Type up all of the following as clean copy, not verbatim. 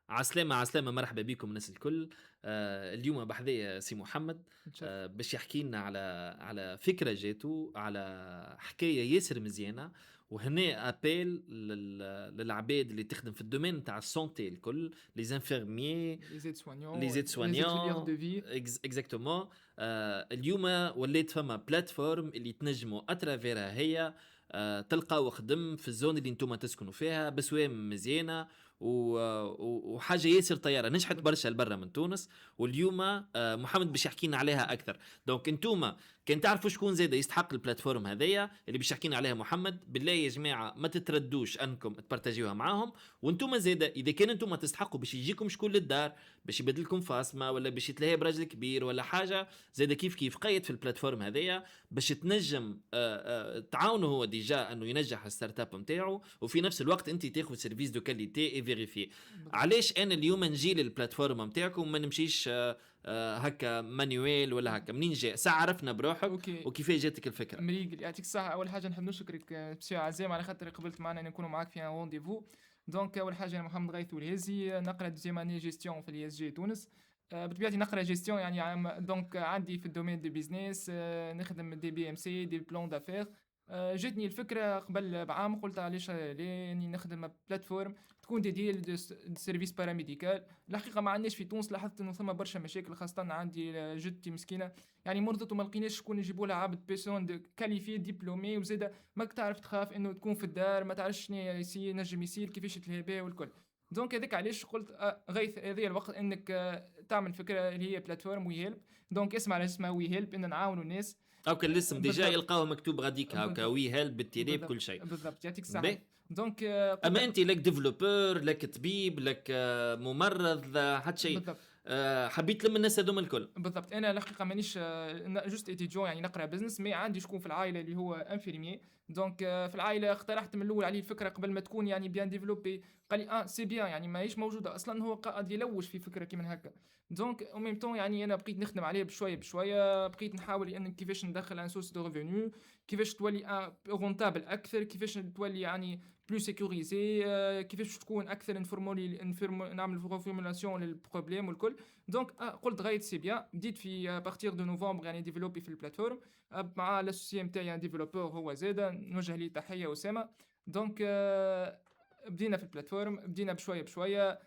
عسلامة عسلامة، مرحبا بكم الناس الكل. اليوم بحذايا سي محمد نتشرف. باش يحكي لنا على فكرة جاتو، على حكاية ياسر مزيانة. وهنا ابيل للعباد اللي تخدم في الدومين نتاع السونتي الكل، لي زانفيرميي، Les لي aides-soignants, زيد les auxiliaires سوانيون. de vie. اكزاكتومون. اليوم ولات فما بلاتفورم اللي تنجموا اترافيرها هي تلقاو خدم في الزون اللي انتم تسكنوا فيها بسوام مزيانه وحاجه ياسر طياره نجحت بالضبط. برشا لبرا من تونس. واليوم محمد باش يحكي لنا عليها اكثر. دونك انتم كان تعرفوا شكون زاد يستحق البلاتفورم هذيا اللي باش يحكي لنا عليها محمد، بالله يا جماعه ما تتردوش انكم تبارتاجيوها معاهم. وانتم زاد اذا كان انتم تستحقوا باش يجيكم شكون للدار باش يبدلكم فاصمه ولا باش يتلهي براجل كبير ولا حاجه زاد، كيف قيد في البلاتفورم هذيا باش تنجم تعاونوا هو ديجا انه ينجح الستارت اب نتاعو، وفي نفس الوقت انت تاخذ سيرفيس دو كاليتي اي فيريفي. بالضبط. علاش انا اليوم نجي للبلاتفورم نتاعكم ما نمشيش هكا مانيويل ولا هكا؟ منين جاء سعرفنا بروحك اوكي. وكيفاش جاتك الفكره؟ مريقل يعطيك الصحة. أول حاجة نحب نشكرك بسي عزام على خاطر قبلت معنا نكون معاك في رونديفو. دونك أول حاجة أنا محمد غيث الهزي، نقرا دوزيام اني جيستيون في الاي اس جي تونس. بطبيعتي نقرا جيستيون يعني دونك عندي في الدومين دو بيزنس، نخدم دي بي ام سي دي بلان دافير. جاتني الفكرة قبل بعام، قلت علاش لاني نخدم بلاتفورم تكون ديدي سيرفيس باراميديكال. الحقيقة ما عندناش في تونس، لاحظت انه ثم برشا مشاكل، خاصة عندي جدتي مسكينة يعني مرضت وما لقيناش شكون يجيبوا لها عبد بيسون كاليفي دبلومي، وزيدا ماك تعرف تخاف انه تكون في الدار ما تعرفش شنو يصير نجم يصير كيفاش تلهي بها والكل. دونك هذاك علاش قلت غيث هذه الوقت انك تعمل فكره اللي هي بلاتفورم وي هيلب. دونك اسمع على اسمها وي هيلب، ان نعاونوا الناس. او كان الاسم ديجا بالضبط. يلقاوه مكتوب غاديك هكا بالضبط. وي هيلب بالتيري بكل بالضبط شيء. بالضبط يعطيك الصحه. باهي. دونك اما قلت انت لك ديفلوبر، لك طبيب، لك ممرض، حتى شيء. بالضبط. حبيت لم الناس هذوما الكل. بالضبط انا الحقيقه مانيش جوست ايتيديون يعني نقرا بزنس، مي عندي شكون في العائله اللي هو انفيرمي. دونك في العائله اقترحت من الاول عليه الفكره قبل ما تكون يعني بيان ديفلوبي. قال لي سي بيان يعني ماهيش موجوده اصلا، هو قاعد يلوج في فكره كيما هكا. دونك او ميم طون يعني انا بقيت نخدم عليه بشويه بشويه، بقيت نحاول ان كيفاش ندخل ان سورس دو ريفوني، كيفاش تولي رونتابل اكثر، كيفاش تولي يعني بلو سيكوريزي، كيفاش تكون اكثر نعمل فورمولاسيون للبروبليم والكل. دونك قلت غاية سي بيان، بديت في بارتير دو نوفمبر يعني ديفلوبي في البلاتفورم مع الاسوسيي نتاعي ان ديفلوبور هو زاد نوجه ليه تحيه اسامه. دونك بدينا في البلاتفورم، بدينا بشويه بشويه.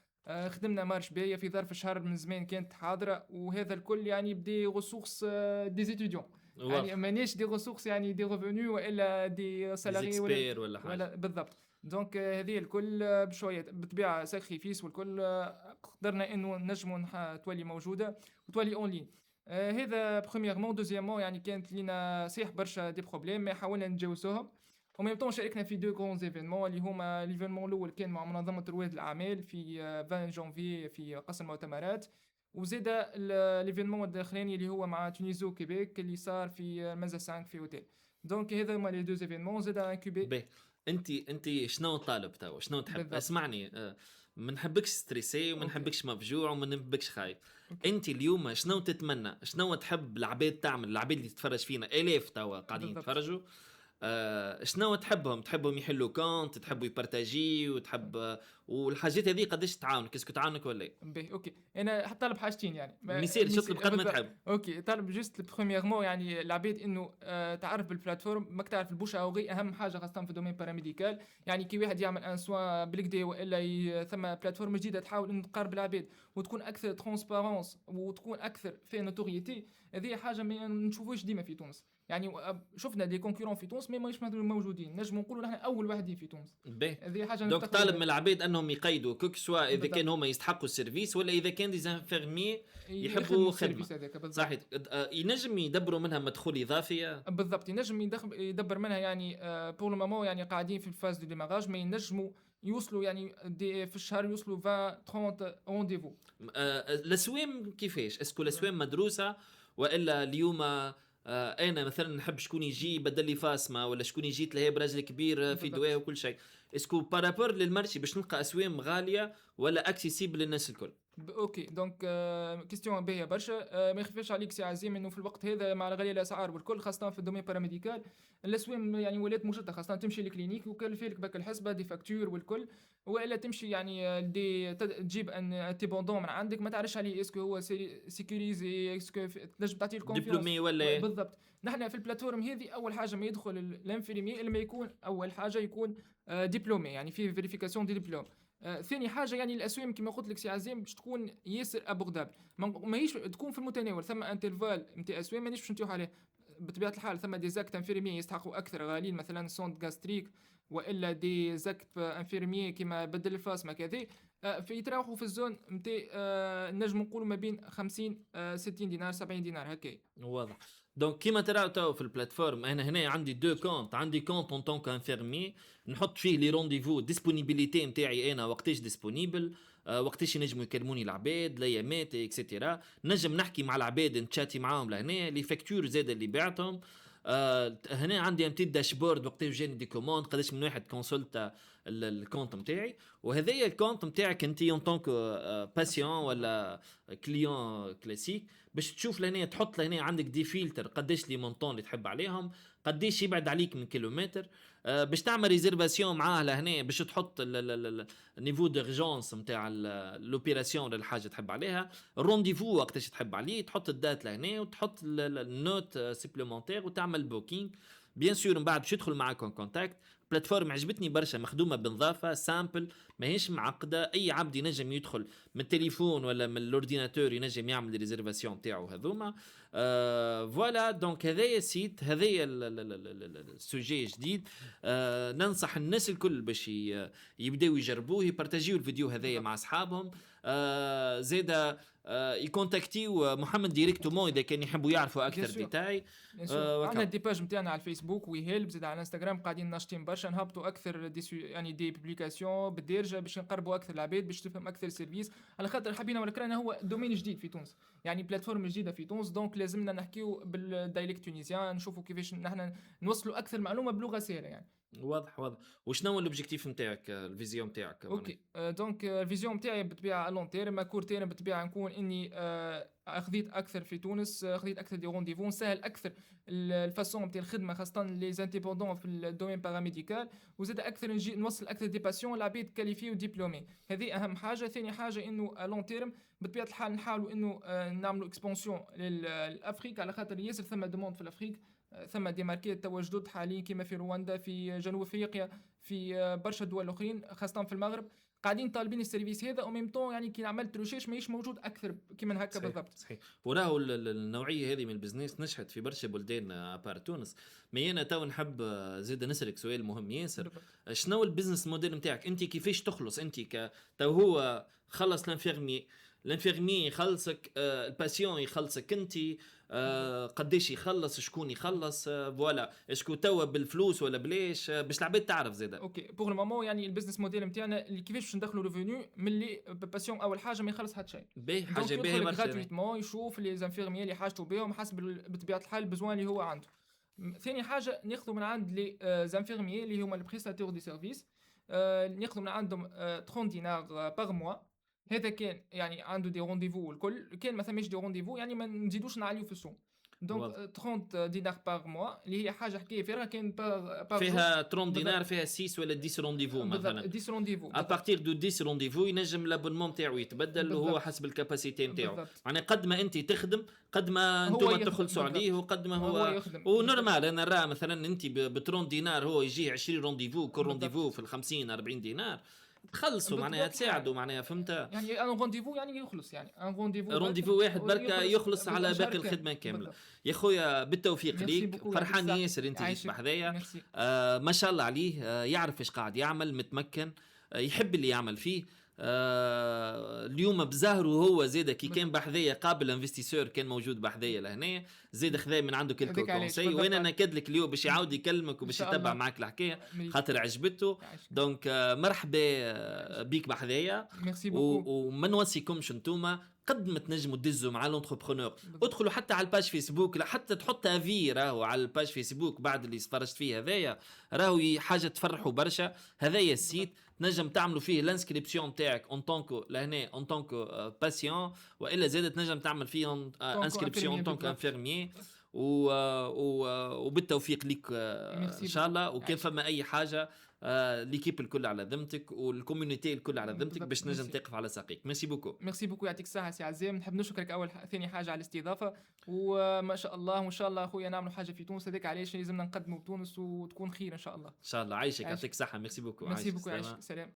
خدمنا مارش باهيه في ظرف شهر من زمان كانت حاضره، وهذا الكل يعني بدي ريسورس دي زيتيديون. يعني واضح. مانيش دي ريسورس يعني دي ريفوني والا دي دي سالاري زيكسبير ولا حاجه. ولا بالضبط. دونك هذه الكل بشويه بطبيعه ساكريفيس والكل قدرنا انه نجموا تولي موجوده وتولي اون لين. هذا برومييرمون. دوزيامون يعني كانت لينا صحيح برشا دي بروبليم ما حاولنا نتجاوزوهم. وميم طون شاركنا في دو غران ايفينمون اللي هما ليفينمون الاول كان مع منظمه رواد الاعمال في 20 جانفي في قصر المؤتمرات، وزاد ليفينمون الاخراني اللي هو مع تونيزو كيبيك اللي صار في مازا 5 في اوتيل. دونك هذا هما لي دو ايفينمون زاد انكوبي. باهي. انت شنو طالب توا؟ شنو تحب؟ بالضبط. اسمعني، ما نحبكش ستريسي وما اوكي. نحبكش مفجوع وما نحبكش خايف. اوكي. انت اليوم شنو تتمنى؟ شنو تحب العباد تعمل؟ العباد اللي تتفرج فينا الاف توا قاعدين بالضبط. يتفرجوا. شنو تحبهم يحلوا كونت، تحبوا يبارتاجي وتحب والحاجات هذه قداش تعاونك؟ اسكو تعاونك ولا إيه؟ باهي اوكي. انا حتى طالب حاجتين يعني مثال تطلب قد ما بالضبط. تحب. اوكي طالب جوست برومييرمون يعني العباد انه تعرف بالبلاتفورم، ماك تعرف البوش اوغي اهم حاجه خاصه في الدومين باراميديكال. يعني كي واحد يعمل ان سوا بالكدا والا ثم بلاتفورم جديده تحاول انه تقرب العباد وتكون اكثر ترونسبارونس وتكون اكثر في نوتوريتي. هذه حاجه ما نشوفوش ديما في تونس. يعني شفنا دي كونكورون في تونس ماهيش موجودين، نجم نقولوا نحن اول واحدين في تونس. باهي. هذه حاجه دونك نفتخروا طالب بها. من العباد انهم يقيدوا كوك سوا اذا كان بالضبط. هما يستحقوا السيرفيس ولا اذا كان ديزانفيرمي يخدموا يحبوا خدمه. السيرفيس هذاك بالضبط. صحيح. ينجم يدبروا منها مدخول اضافي. بالضبط ينجم يدبر منها يعني بور لو مومون يعني قاعدين في الفاز دو ديماراج، ما ينجموا يوصلوا يعني في الشهر يوصلوا 20 30 رونديفو. الاسوام كيفاش؟ اسكو الاسوام مدروسه والا اليوم انا مثلا نحب شكون يجي بدل لي فاسمه ولا شكون يجي تلاقيه براجل كبير في دواء بالضبط. وكل شيء؟ اسكو بارابور للمرشي باش نلقى اسوام غاليه ولا اكسيسيبل للناس الكل؟ اوكي دونك كيستيون باهيه برشا. ما يخفاش عليك سي عزيم انه في الوقت هذا مع غلي الاسعار والكل خاصه في الدومين باراميديكال الاسواق يعني ولات مشتته، خاصه تمشي للكلينيك وكلف لك باك الحسبه دي فاكتور والكل، والا تمشي يعني تجيب ان تيبوندون من عندك ما تعرفش عليه اسكو هو سيكوريزي، اسكو تنجم تعطيه الكونفيونس. دبلومي ولا إيه؟ بالضبط. نحن في البلاتفورم هذه اول حاجه ما يدخل الانفيرمي لما يكون اول حاجه يكون دبلومي، يعني فيه فيريفيكاسيون دي دبلوم. ثاني حاجه يعني الاسهم كما قلت لك سي عزيم باش تكون ياسر ابوردابل، ماهيش تكون في المتناول، ثم انترفال نتاع اسهم مانيش باش نتيو عليه بطبيعه الحال. ثم دي زاكت انفيرمي يستحقوا اكثر غاليين، مثلا سوند غاستريك والا دي زاكت انفيرمي كيما بدل الفاس ما كذا، في يتراوحوا في الزون نتاع نجم نقولوا ما بين 50 60 دينار 70 دينار هكا. واضح. دونك كيما تراو تو في البلاتفورم انا هنا عندي دو كونت، عندي كونت اون طونك انفيرمي نحط فيه لي رونديفو ديسپونيبيليتي نتاعي انا وقتاش ديسپونيبل، وقتاش ينجموا يكلموني العباد الايامات اكسيتيرا، نجم نحكي مع العباد نتشاتي معاهم لهنا لي فاكتور زاد اللي بعتهم. هنا عندي ان بتيت داشبورد وقتاش جاني دي كوموند قداش من واحد كونسلت الكونت نتاعي، وهذايا الكونت نتاعك انت اون طونك باسيون ولا كليون كلاسيك باش تشوف لهنا تحط لهنا عندك دي فلتر قداش لي مونطون اللي تحب عليهم، قداش يبعد عليك من كيلومتر، باش تعمل ريزيرفاسيون معاه لهنا باش تحط النيفو ديرجونس نتاع لوبيراسيون للحاجه تحب عليها، الرونديفو وقتاش تحب عليه، تحط الدات لهنا وتحط النوت سيبليمونتير وتعمل بوكينج. بيان سور من بعد باش يدخل معاك اون كونتاكت. بلاتفورم عجبتني برشا، مخدومه بنظافه سامبل ماهيش معقده، اي عبد ينجم يدخل من التليفون ولا من الاورديناتور ينجم يعمل ريزيرفاسيون تاعو هذوما. فوالا دونك هذايا السيت، هذايا السوجي جديد. ننصح الناس الكل باش يبداو يجربوه، يبارتاجيو الفيديو هذايا مع اصحابهم. زيدا يكونتاكتيو محمد ديريكتومون اذا كان يحبوا يعرفوا اكثر ديتاي. عندنا دي باج نتاعنا على الفيسبوك ويهلب، زيد على الانستغرام قاعدين ناشطين برشا، نهبطوا اكثر يعني دي بوبليكاسيون بالدارجه باش نقربوا اكثر العباد باش تفهم اكثر السيرفيس، على خاطر حبينا ولا كرهنا هو دومين جديد في تونس، يعني بلاتفورم جديده في تونس، دونك لازمنا نحكيو بالدايلكت تونيزيان، نشوفوا كيفاش نحن نوصلوا اكثر معلومه بلغه سهله يعني. واضح واضح. وشنو الاوبجيكتيف نتاعك، الفيزيون نتاعك؟ اوكي دونك الفيزيون نتاعي بالطبيعه الون تيرم، كور تيرم بالطبيعه نكون اني اخذيت اكثر في تونس، اخذيت اكثر دي رونديفو، نسهل اكثر الفاسون نتاع الخدمه خاصه لي زانتيبوندون في الدومين باراميديكال، وزاد اكثر نجي نوصل اكثر دي باسيون العباد كاليفي وديبلومي، هذه اهم حاجه. ثاني حاجه انه لون تيرم بطبيعه الحال نحاولوا انه نعملوا اكسبانسيون للافريك، على خاطر ياسر ثم دوموند في الافريك، ثم دي ماركات توا جدد حاليا كما في رواندا، في جنوب افريقيا، في برشا دول اخرين خاصه في المغرب، قاعدين طالبين السيرفيس هذا، او ميم طون يعني كي عملت ريشيرش ماهيش موجود اكثر كيما هكا بالضبط. صحيح. وراهو النوعيه هذه من البزنس نجحت في برشا بلدان ابار تونس. مي انا تو نحب زيد نسالك سؤال مهم ياسر، شنو البزنس موديل نتاعك انت؟ كيفاش تخلص انت تو هو خلص الانفيرمي يخلصك، الباسيون يخلصك انت، قداش يخلص، شكون يخلص، فوالا اسكو توا بالفلوس ولا بلاش، باش العباد تعرف زيدا. اوكي بوغ المومون يعني البزنس موديل نتاعنا اللي كيفاش باش ندخلوا ريفوني ملي باسيون اول حاجه ما يخلص حتى شيء، باهي حاجه باهي برشا غراتويتمون، يشوف لي زانفيرميي اللي حاجته بهم حسب بطبيعه الحال البزوان اللي هو عنده. ثاني حاجه ناخذوا من عند لي زانفيرميي اللي هما البريستاتور دي سيرفيس، ناخذوا من عندهم 30 دينار باغ موا، هذا كان يعني عنده دي رونديفو والكل، كان ما ثماش دي رونديفو يعني ما نزيدوش نعليو في السوم، دونك 30 دينار باغ موا اللي هي حاجه حكايه فيها، كان فيها 30 دينار فيها 6 ولا 10 رونديفو مثلا، 10 رونديفو ا بارتير دو 10 رونديفو ينجم لابونمون تاعو يتبدل وهو حسب الكاباسيتي نتاعو، معناها قد ما انت تخدم قد ما انتم تخلصوا عليه وقد ما هو ونورمال. انا نرى مثلا انت ب 30 دينار هو يجي 20 رونديفو، كل رونديفو في ال 50 40 دينار تخلصوا، معناها تساعدوا، معناها فهمت يعني ان رونديفو يعني يخلص، يعني ان رونديفو واحد بركه يخلص على باقي الخدمه كامله. يا خويا بالتوفيق ليك، فرحان ياسر انت جيت بحذايا، ما شاء الله عليه، يعرف ايش قاعد يعمل، متمكن، يحب اللي يعمل فيه. اليوم بزهره هو زيد كي كان بحذايا قابل انفستيسور كان موجود بحذايا لهنا، زيد خذا من عنده كل كونساي، وانا نكد لك اليوم باش يعاود يكلمك وباش يتبع معك الحكايه خاطر عجبته. دونك مرحبا بيك بحذايا، وما نوصيكمش انتوما قد ما تنجموا تدزوا مع لونتربرونور، ادخلوا حتى على الباج فيسبوك، لا حتى تحط افي راهو على الباج فيسبوك بعد اللي تفرجت فيه هذايا، راهو حاجه تفرحوا برشا. هذايا السيت تنجم تعملوا فيه لانسكريبسيون تاعك اون طونكو لهنا اون طونكو باسيون، والا زاد تنجم تعمل فيه انسكريبسيون اون طونكو انفيرميي. وبالتوفيق ليك ان شاء الله. وكان فما اي حاجه ليكيب الكل على ذمتك والكوميونيتي الكل على ذمتك باش تنجم تقف على ساقيك. ميرسي بوكو. ميرسي بوكو، يعطيك الصحه سي عزام. نحب نشكرك اول ثاني حاجه على الاستضافه، وما شاء الله وان شاء الله اخويا نعملوا حاجه في تونس، هذاك علاش لازمنا نقدموا بتونس وتكون خير ان شاء الله. ان شاء الله. عايشك، يعطيك الصحه. ميرسي بوكو. ميرسي بوكو، عايش، سلام.